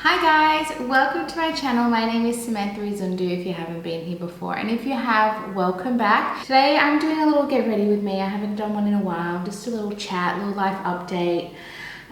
Hi guys, welcome to my channel. My name is Samantha Izundu if you haven't been here before, and if you have, welcome back. Today I'm doing a little get ready with me. I haven't done one in a while, just a little chat, little life update,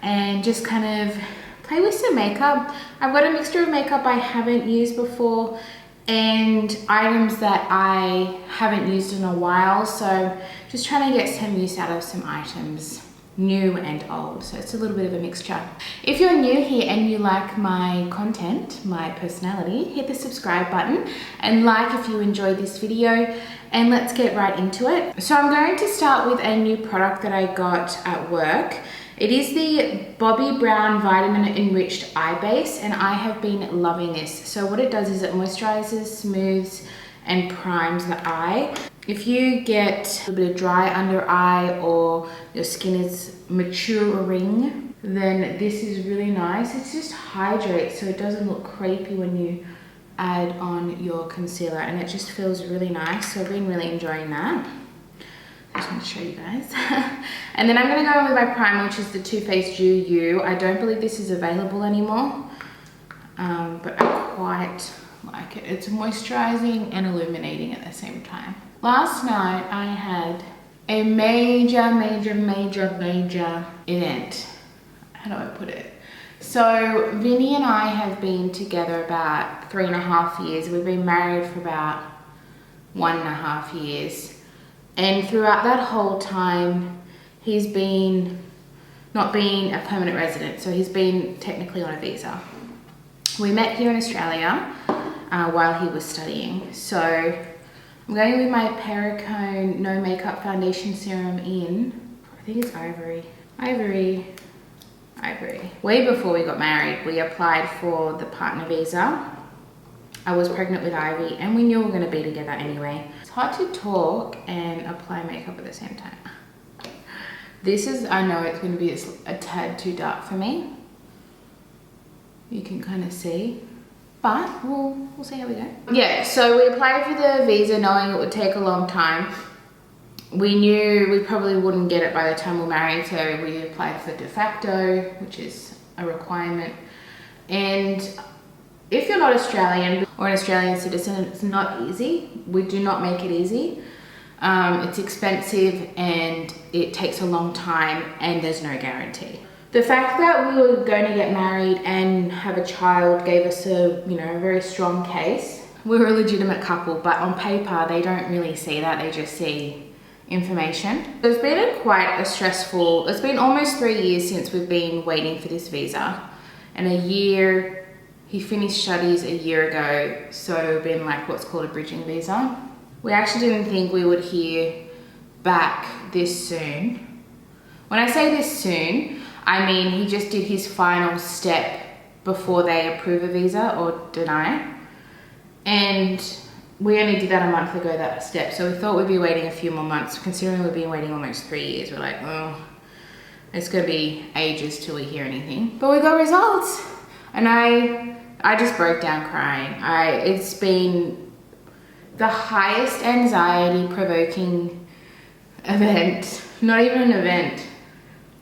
and just kind of play with some makeup. I've got a mixture of makeup I haven't used before and items that I haven't used in a while, so just trying to get some use out of some items, new and old. So it's a little bit of a mixture. If you're new here and you like my content, my personality, hit the subscribe button and like if you enjoyed this video, and let's get right into it. So I'm going to start with a new product that I got at work. It is the Bobbi Brown Vitamin Enriched Eye Base, and I have been loving this. So what it does is it moisturizes, smooths and primes the eye. If you get a bit of dry under eye or your skin is maturing, then this is really nice. It just hydrates so it doesn't look crepey when you add on your concealer, and it just feels really nice. So I've been really enjoying that. I just want to show you guys. And then I'm going to go in with my primer, which is the Too Faced You. I don't believe this is available anymore, but I quite like it. It's moisturizing and illuminating at the same time. Last night I had a major event. How do I put it? So Vinny and I have been together about 3.5 years. We've been married for about 1.5 years. And throughout that whole time, he's been not being a permanent resident. So he's been technically on a visa. We met here in Australia while he was studying. So I'm going with my Perricone No Makeup Foundation Serum in, I think it's Ivory. Way before we got married, we applied for the partner visa. I was pregnant with Ivy and we knew we were going to be together anyway. It's hard to talk and apply makeup at the same time. This is, I know it's going to be a tad too dark for me. You can kind of see. But we'll see how we go. Yeah, so we applied for the visa knowing it would take a long time. We knew we probably wouldn't get it by the time we're married, so we applied for de facto, which is a requirement. And if you're not Australian or an Australian citizen, it's not easy. We do not make it easy. It's expensive and it takes a long time and there's no guarantee. The fact that we were going to get married and have a child gave us a very strong case. We were a legitimate couple, but on paper, they don't really see that. They just see information. It's been it's been almost 3 years since we've been waiting for this visa. And a year, he finished studies a year ago. So we've been like what's called a bridging visa. We actually didn't think we would hear back this soon. When I say this soon, I mean, he just did his final step before they approve a visa or deny. And we only did that a month ago, that step. So we thought we'd be waiting a few more months. Considering we've been waiting almost 3 years, we're like, oh, it's gonna be ages till we hear anything. But we got results. And I just broke down crying. It's been the highest anxiety provoking event, not even an event,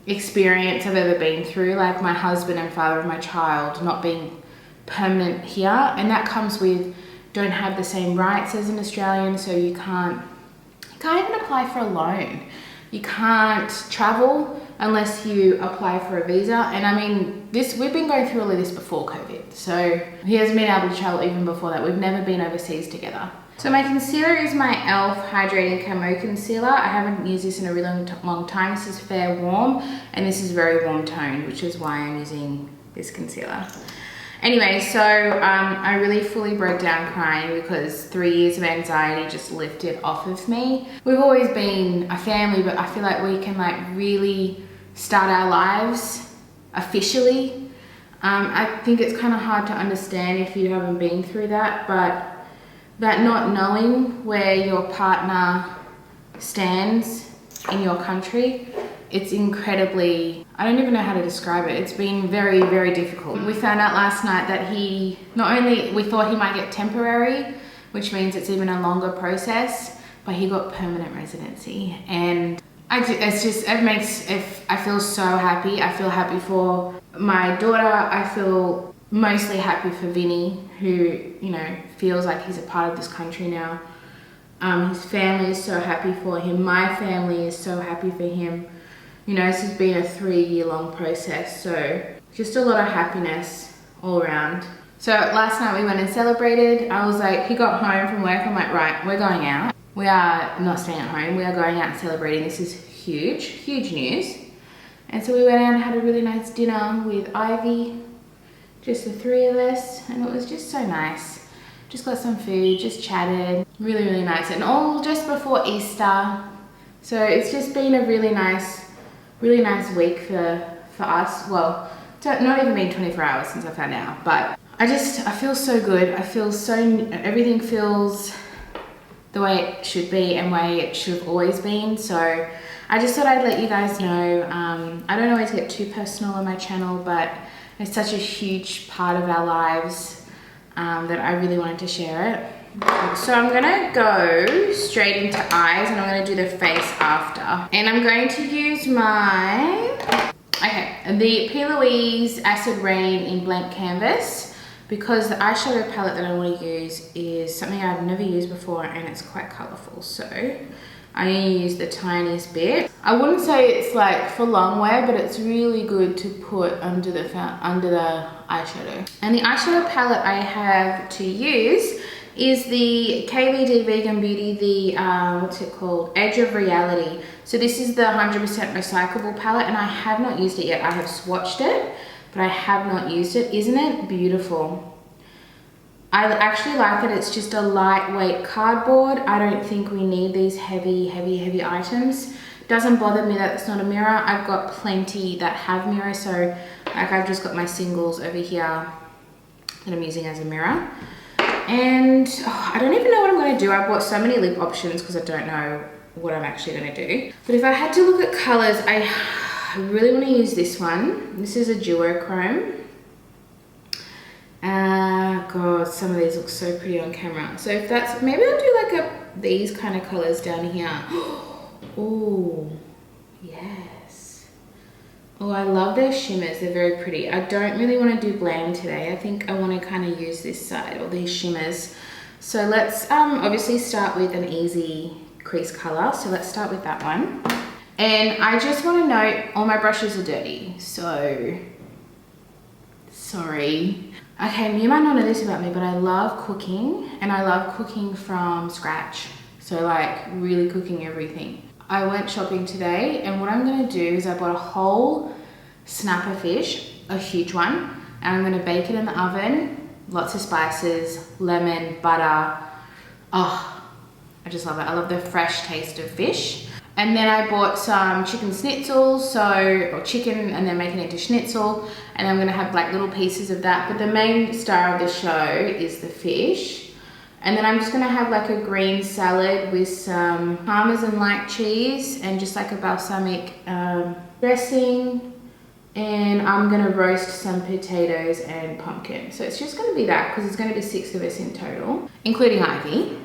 experience I've ever been through. Like my husband and father of my child not being permanent here, and that comes with don't have the same rights as an Australian, so you can't even apply for a loan. You can't travel unless you apply for a visa. And I mean, we've been going through all of this before COVID, so he hasn't been able to travel even before that. We've never been overseas together. So my concealer is my e.l.f. Hydrating Camo Concealer. I haven't used this in a really long time. This is Fair Warm, and this is very warm toned, which is why I'm using this concealer. Anyway, so I really fully broke down crying because 3 years of anxiety just lifted off of me. We've always been a family, but I feel like we can like really start our lives officially. I think it's kind of hard to understand if you haven't been through that, but that not knowing where your partner stands in your country, it's incredibly, I don't even know how to describe it. It's been very, very difficult. We found out last night that we thought he might get temporary, which means it's even a longer process, but he got permanent residency. And I feel so happy. I feel happy for my daughter. I feel mostly happy for Vinny, who, you know, feels like he's a part of this country now. His family is so happy for him. My family is so happy for him. You know, this has been a 3-year-long process, so just a lot of happiness all around. So last night we went and celebrated. I was like, he got home from work. I'm like, right, we're going out. We are not staying at home. We are going out and celebrating. This is huge, huge news. And so we went out and had a really nice dinner with Ivy, just the 3 of us, and it was just so nice. Just got some food, just chatted, really, really nice. And all just before Easter. So it's just been a really nice week for us. Well, not even been 24 hours since I found out, but I feel so good. I feel so, everything feels the way it should be and way it should have always been. So I just thought I'd let you guys know. I don't always get too personal on my channel, but it's such a huge part of our lives that I really wanted to share it. So I'm gonna go straight into eyes, and I'm gonna do the face after. And I'm going to use my, the P. Louise Acid Rain in Blank Canvas, because the eyeshadow palette that I want to use is something I've never used before, and it's quite colourful. So I'm going to use the tiniest bit. I wouldn't say it's like for long wear, but it's really good to put under the eyeshadow. And the eyeshadow palette I have to use is the KVD Vegan Beauty, the what's it called, Edge of Reality. So this is the 100% recyclable palette, and I have not used it yet. I have swatched it, but I have not used it. Isn't it beautiful? I actually like that it's just a lightweight cardboard. I don't think we need these heavy items. Doesn't bother me that it's not a mirror. I've got plenty that have mirrors, so like I've just got my singles over here that I'm using as a mirror. And I don't even know what I'm going to do. I've bought so many lip options because I don't know what I'm actually going to do. But if I had to look at colors, I really want to use this one. This is a duochrome. God, some of these look so pretty on camera. So if that's, maybe I'll do like these kind of colors down here. Oh, yes. Oh, I love their shimmers. They're very pretty. I don't really want to do bland today. I think I want to kind of use this side, or these shimmers. So let's obviously start with an easy crease color. So let's start with that one. And I just want to note, all my brushes are dirty, so sorry. Okay, you might not know this about me, but I love cooking, and I love cooking from scratch. So like really cooking everything. I went shopping today, and what I'm gonna do is I bought a whole snapper fish, a huge one, and I'm gonna bake it in the oven. Lots of spices, lemon, butter. Oh, I just love it. I love the fresh taste of fish. And then I bought some chicken schnitzels, or chicken, and then making it into schnitzel. And I'm gonna have like little pieces of that. But the main star of the show is the fish. And then I'm just gonna have like a green salad with some Parmesan-like cheese and just like a balsamic dressing. And I'm gonna roast some potatoes and pumpkin. So it's just gonna be that, because it's gonna be 6 of us in total, including Ivy.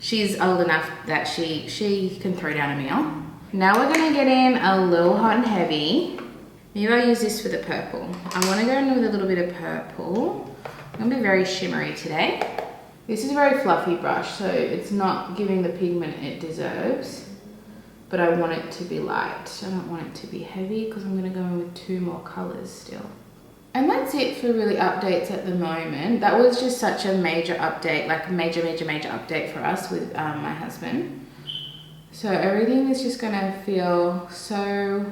She's old enough that she can throw down a meal. Now we're gonna get in a little hot and heavy. Maybe I'll use this for the purple. I wanna go in with a little bit of purple. I'm gonna be very shimmery today. This is a very fluffy brush, so it's not giving the pigment it deserves, but I want it to be light. I don't want it to be heavy, because I'm gonna go in with 2 more colors still. And that's it for really updates at the moment. That was just such a major update, like major update for us with my husband. So everything is just gonna feel so,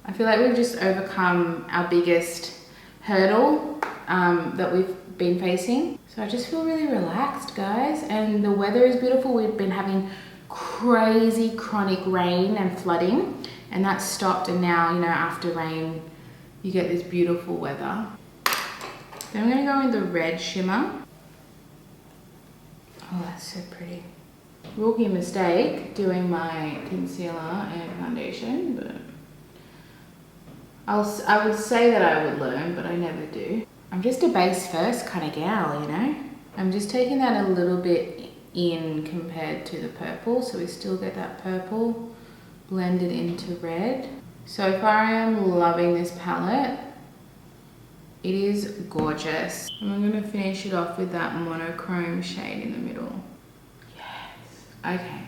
I feel like we've just overcome our biggest hurdle that we've been facing. So I just feel really relaxed, guys. And the weather is beautiful. We've been having crazy chronic rain and flooding, and that stopped, and now, you know, after rain, you get this beautiful weather. Then I'm gonna go in the red shimmer. Oh, that's so pretty. Rookie mistake doing my concealer and foundation, but I would say that I would learn, but I never do. I'm just a base first kind of gal, you know? I'm just taking that a little bit in compared to the purple, so we still get that purple blended into red. So far I am loving this palette. It is gorgeous. And I'm gonna finish it off with that monochrome shade in the middle. Yes. Okay.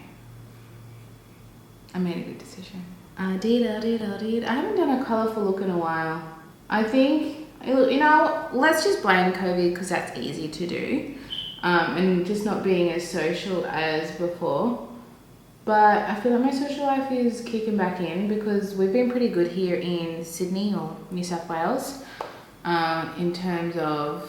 I made a good decision. I haven't done a colourful look in a while. I think, you know, let's just blame COVID because that's easy to do. And just not being as social as before. But I feel like my social life is kicking back in because we've been pretty good here in Sydney or New South Wales in terms of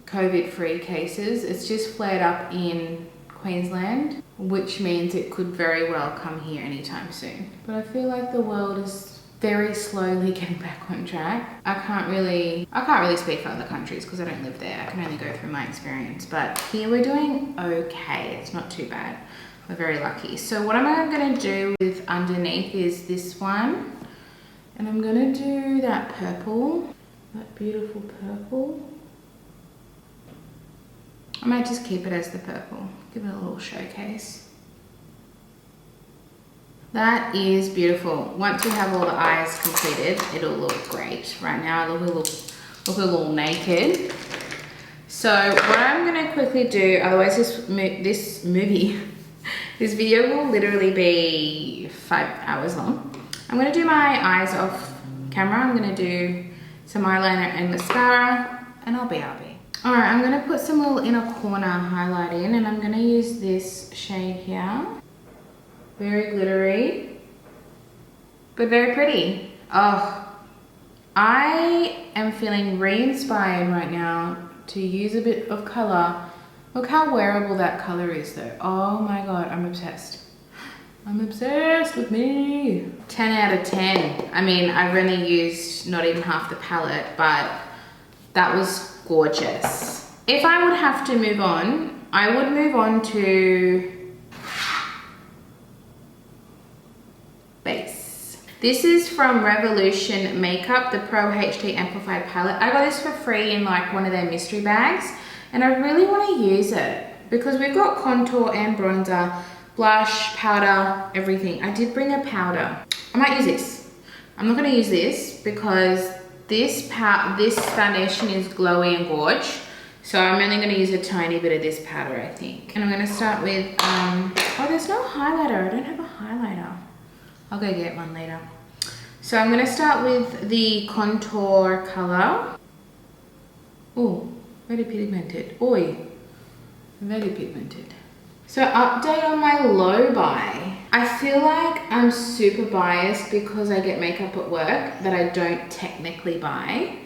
COVID-free cases. It's just flared up in Queensland, which means it could very well come here anytime soon. But I feel like the world is very slowly getting back on track. I can't really speak for other countries because I don't live there. I can only go through my experience. But here we're doing okay. It's not too bad. We're very lucky. So what I'm going to do with underneath is this one. And I'm going to do that purple. That beautiful purple. I might just keep it as the purple. Give it a little showcase. That is beautiful. Once we have all the eyes completed, it'll look great. Right now I look a little naked. So what I'm going to quickly do, otherwise this video will literally be 5 hours long. I'm going to do my eyes off camera. I'm going to do some eyeliner and mascara, and I'll be RB. Alright, I'm going to put some little inner corner highlight in, and I'm going to use this shade here. Very glittery, but very pretty. Oh, I am feeling re-inspired right now to use a bit of color. Look how wearable that color is though. Oh my god, I'm obsessed. I'm obsessed with me. 10 out of 10. I mean, I've only used not even half the palette, but that was gorgeous. If I would have to move on, I would move on to base. This is from Revolution Makeup, the Pro HD Amplifier Palette. I got this for free in like one of their mystery bags, and I really want to use it because we've got contour and bronzer, blush, powder, everything. I did bring a powder. I might use this. I'm not going to use this because this foundation is glowy and gorge. So I'm only going to use a tiny bit of this powder, I think. And I'm going to start with, oh, there's no highlighter. I don't have a highlighter. I'll go get one later. So I'm going to start with the contour color. Oh, very pigmented. Oi, very pigmented. So update on my low buy. I feel like I'm super biased because I get makeup at work that I don't technically buy.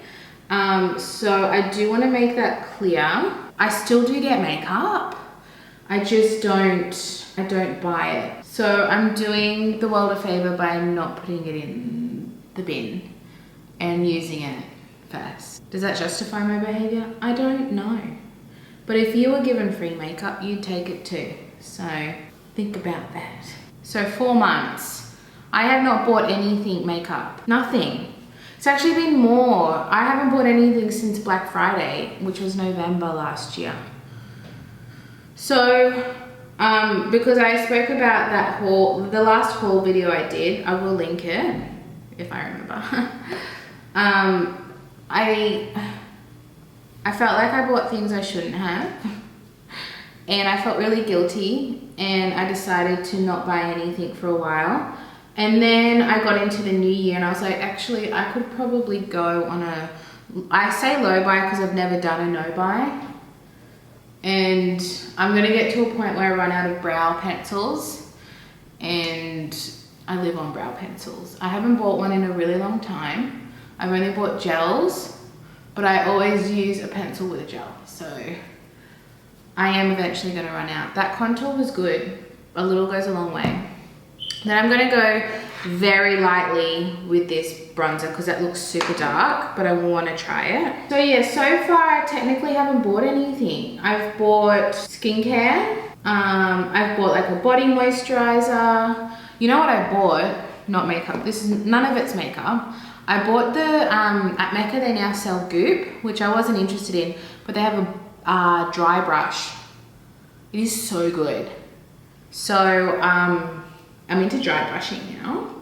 So I do want to make that clear. I still do get makeup. I just don't buy it. So I'm doing the world a favor by not putting it in the bin and using it first. Does that justify my behavior? I don't know. But if you were given free makeup, you'd take it too. So think about that. So 4 months. I have not bought anything makeup. Nothing. It's actually been more. I haven't bought anything since Black Friday, which was November last year. So, because I spoke about that haul, the last haul video I did, I will link it, if I remember. I felt like I bought things I shouldn't have. And I felt really guilty, and I decided to not buy anything for a while. And then I got into the new year and I was like, actually, I could probably go on a, I say low buy because I've never done a no buy. And I'm gonna get to a point where I run out of brow pencils, and I live on brow pencils. I haven't bought one in a really long time. I've only bought gels, but I always use a pencil with a gel. So I am eventually gonna run out. That contour was good. A little goes a long way. Then I'm gonna go very lightly with this bronzer because that looks super dark, but I wanna try it. So yeah, so far I technically haven't bought anything. I've bought skincare. I've bought like a body moisturizer. You know what I bought? Not makeup. This is, none of it's makeup. I bought the, at Mecca they now sell Goop, which I wasn't interested in, but they have a dry brush. It is so good. So, I'm into dry brushing now.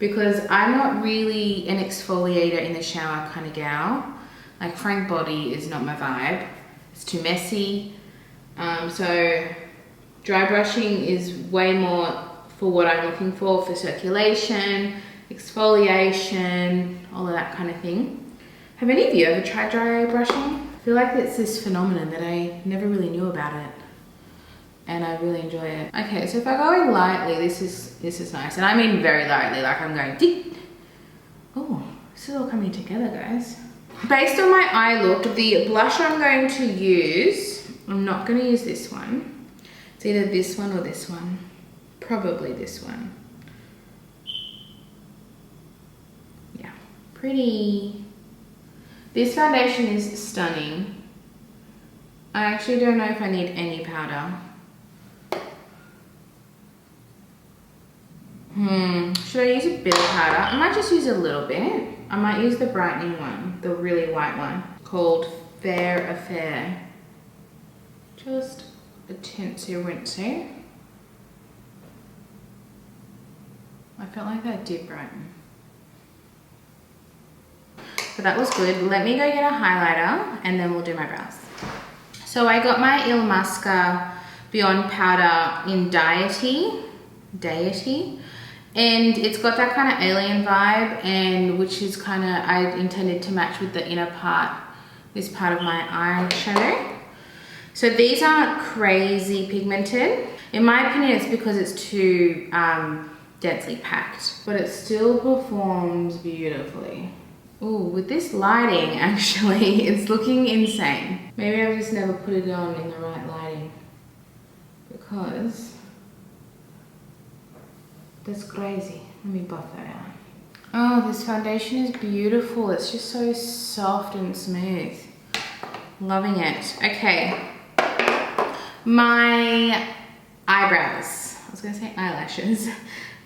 because I'm not really an exfoliator in the shower kind of gal. Like frank body is not my vibe. It's too messy. So dry brushing is way more for what I'm looking for circulation, exfoliation, all of that kind of thing. Have any of you ever tried dry brushing? I feel like it's this phenomenon that I never really knew about it, and I really enjoy it. Okay, so if I go in lightly, this is nice, and I mean very lightly, like I'm going deep. Oh, this is all coming together, guys. Based on my eye look, the blush I'm going to use, I'm not going to use this one. It's either this one or this one. Probably this one. Yeah, pretty. This foundation is stunning. I actually don't know if I need any powder. Should I use a bit of powder? I might just use a little bit. I might use the brightening one, the really white one, called Fair Affair. Just a tinsy wincy. I felt like that did brighten. So that was good. Let me go get a highlighter and then we'll do my brows. So I got my Il Masca Beyond Powder in Deity. And it's got that kind of alien vibe, and which is kind of, I intended to match with the inner part, this part of my eyeshadow. So these aren't crazy pigmented. In my opinion, it's because it's too densely packed, but it still performs beautifully. Ooh, with this lighting, actually, it's looking insane. Maybe I've just never put it on in the right lighting, because that's crazy. Let me buff that out. Oh, this foundation is beautiful. It's just so soft and smooth. Loving it. Okay. My eyebrows, I was gonna say eyelashes,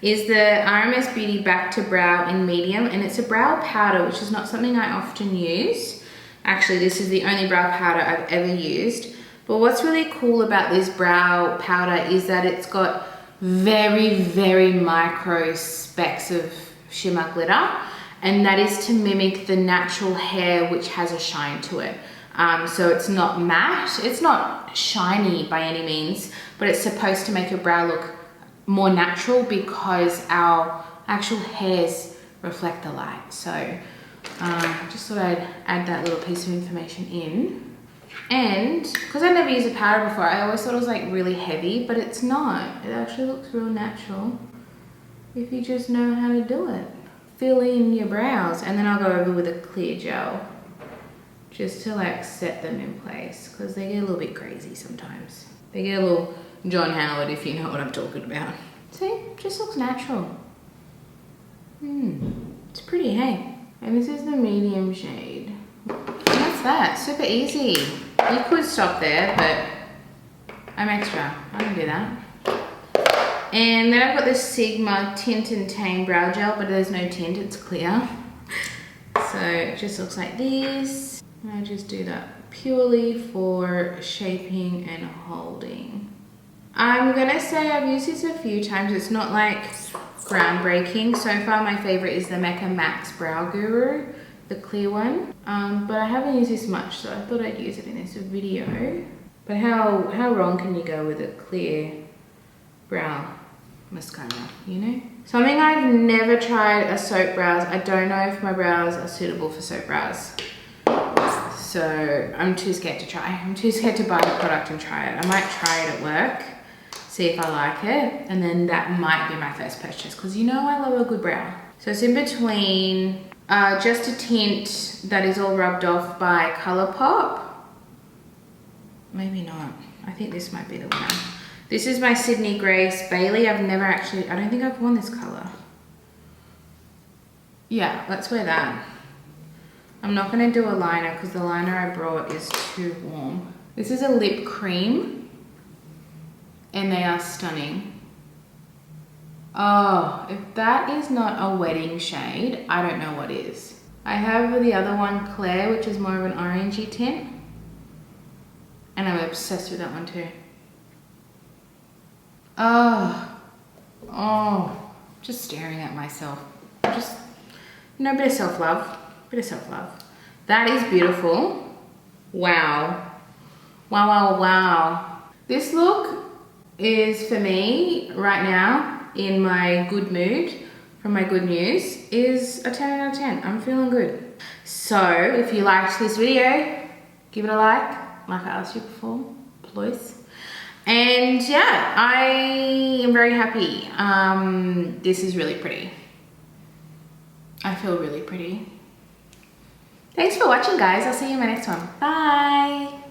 is the RMS Beauty Back to Brow in medium, and it's a brow powder, which is not something I often use. Actually, this is the only brow powder I've ever used. But what's really cool about this brow powder is that it's got very, very micro specks of shimmer glitter, and that is to mimic the natural hair, which has a shine to it. So it's not matte, it's not shiny by any means, but it's supposed to make your brow look more natural because our actual hairs reflect the light. So just thought I'd add that little piece of information in. And because I never used a powder before, I always thought it was like really heavy, but it's not. It actually looks real natural if you just know how to do it. Fill in your brows, and then I'll go over with a clear gel just to like set them in place, because they get a little bit crazy sometimes. They get a little John Howard, if you know what I'm talking about. See, it just looks natural. It's pretty, hey? And this is the medium shade. And that's that, super easy. You could stop there, but I'm extra, I can do that. And then I've got this Sigma Tint and Tang Brow Gel, but there's no tint, it's clear. So it just looks like this. And I just do that purely for shaping and holding. I'm gonna say I've used this a few times. It's not like groundbreaking. So far my favorite is the Mecca Max Brow Guru, the clear one. But I haven't used this much, so I thought I'd use it in this video. But how wrong can you go with a clear brow mascara, you know? Something I've never tried are soap brows. I don't know if my brows are suitable for soap brows. So I'm too scared to try. I'm too scared to buy the product and try it. I might try it at work, see if I like it, and then that might be my first purchase, because you know I love a good brow. So it's in between just a tint that is all rubbed off by Colourpop. Maybe not. I think this might be the one. This is my Sydney Grace Bailey. I've never actually, I don't think I've worn this color. Yeah, let's wear that. I'm not gonna do a liner because the liner I brought is too warm. This is a lip cream and they are stunning. Oh, if that is not a wedding shade, I don't know what is. I have the other one, Claire, which is more of an orangey tint. And I'm obsessed with that one too. Oh, just staring at myself. Just, you know, a bit of self-love. Bit of self-love. That is beautiful. Wow. Wow, wow, wow. This look is, for me, right now, in my good mood, from my good news, is a 10 out of 10. I'm feeling good. So, if you liked this video, give it a like I asked you before, please. And yeah, I am very happy. This is really pretty. I feel really pretty. Thanks for watching, guys. I'll see you in my next one. Bye.